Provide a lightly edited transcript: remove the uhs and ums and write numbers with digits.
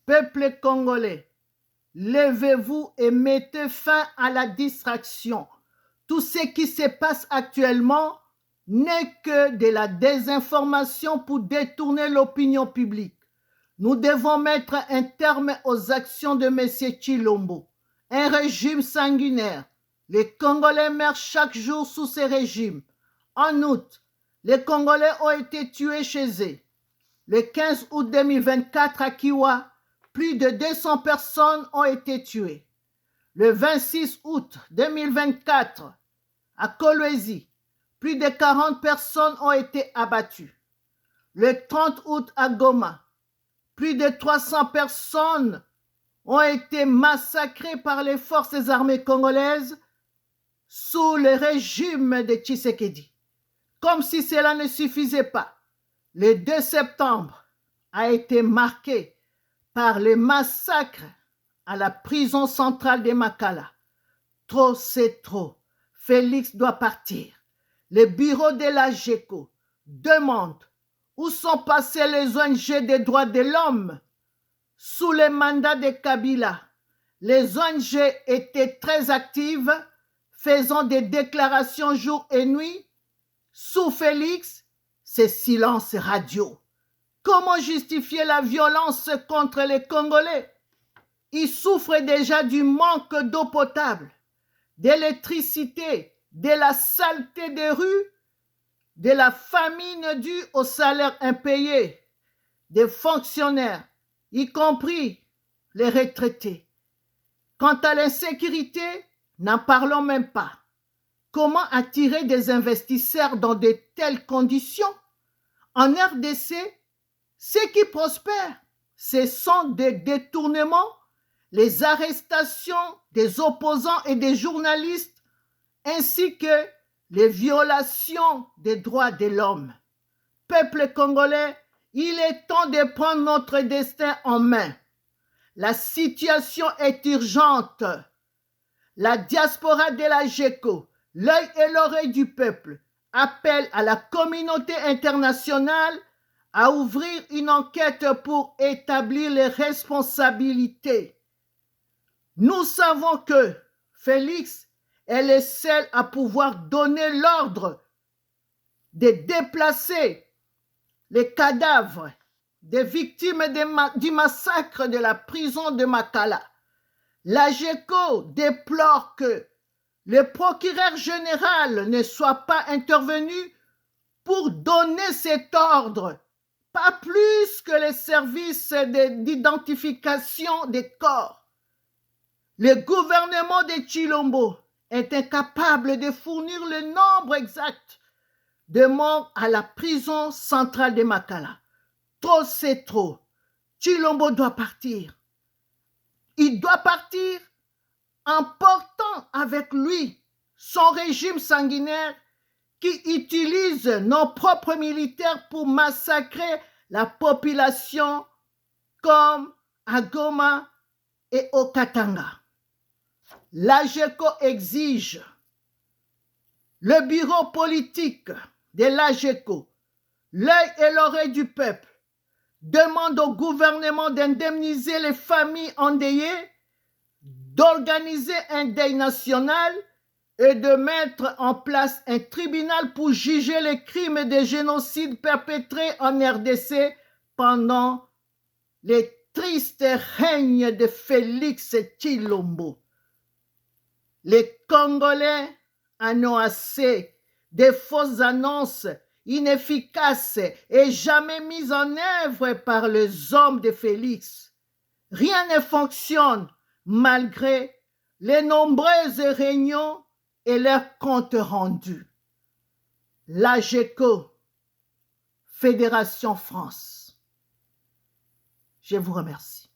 Peuple congolais, levez-vous et mettez fin à la distraction. Tout ce qui se passe actuellement n'est que de la désinformation pour détourner l'opinion publique. Nous devons mettre un terme aux actions de M. Tshilombo. Un régime sanguinaire. Les Congolais meurent chaque jour sous ce régime. En août, les Congolais ont été tués chez eux. Le 15 août 2024 à Kiwa, plus de 200 personnes ont été tuées. Le 26 août 2024 à Kolwezi, plus de 40 personnes ont été abattues. Le 30 août à Goma, plus de 300 personnes ont été massacrées par les forces armées congolaises sous le régime de Tshisekedi. Comme si cela ne suffisait pas, le 2 septembre a été marqué par les massacres à la prison centrale de Makala. Trop, c'est trop. Félix doit partir. Le bureau de la GECO demande où sont passés les ONG des droits de l'homme. Sous le mandat de Kabila, les ONG étaient très actives, faisant des déclarations jour et nuit. Sous Félix, c'est silence radio. Comment justifier la violence contre les Congolais? Ils souffrent déjà du manque d'eau potable, d'électricité, de la saleté des rues, de la famine due au salaire impayé des fonctionnaires, y compris les retraités. Quant à l'insécurité, n'en parlons même pas. Comment attirer des investisseurs dans de telles conditions? En RDC, ce qui prospère, ce sont des détournements, les arrestations des opposants et des journalistes, ainsi que les violations des droits de l'homme. Peuple congolais, il est temps de prendre notre destin en main. La situation est urgente. La diaspora de la GECO, l'œil et l'oreille du peuple, appelle à la communauté internationale à ouvrir une enquête pour établir les responsabilités. Nous savons que Félix est le seul à pouvoir donner l'ordre de déplacer les cadavres des victimes du massacre de la prison de Makala. La GECO déplore que le procureur général ne soit pas intervenu pour donner cet ordre, pas plus que les services d'identification des corps. Le gouvernement de Tshilombo est incapable de fournir le nombre exact de morts à la prison centrale de Makala. Trop, c'est trop. Tshilombo doit partir. Il doit partir en portant avec lui son régime sanguinaire qui utilise nos propres militaires pour massacrer la population comme à Goma et au Katanga. La GECO exige le bureau politique de la GECO, l'œil et l'oreille du peuple, demande au gouvernement d'indemniser les familles endeuillées, d'organiser un deuil national et de mettre en place un tribunal pour juger les crimes de génocide perpétrés en RDC pendant les tristes règnes de Félix Tshilombo. Les Congolais en ont assez des fausses annonces inefficaces et jamais mises en œuvre par les hommes de Félix. Rien ne fonctionne malgré les nombreuses réunions et leurs comptes rendus. La GECO, Fédération France. Je vous remercie.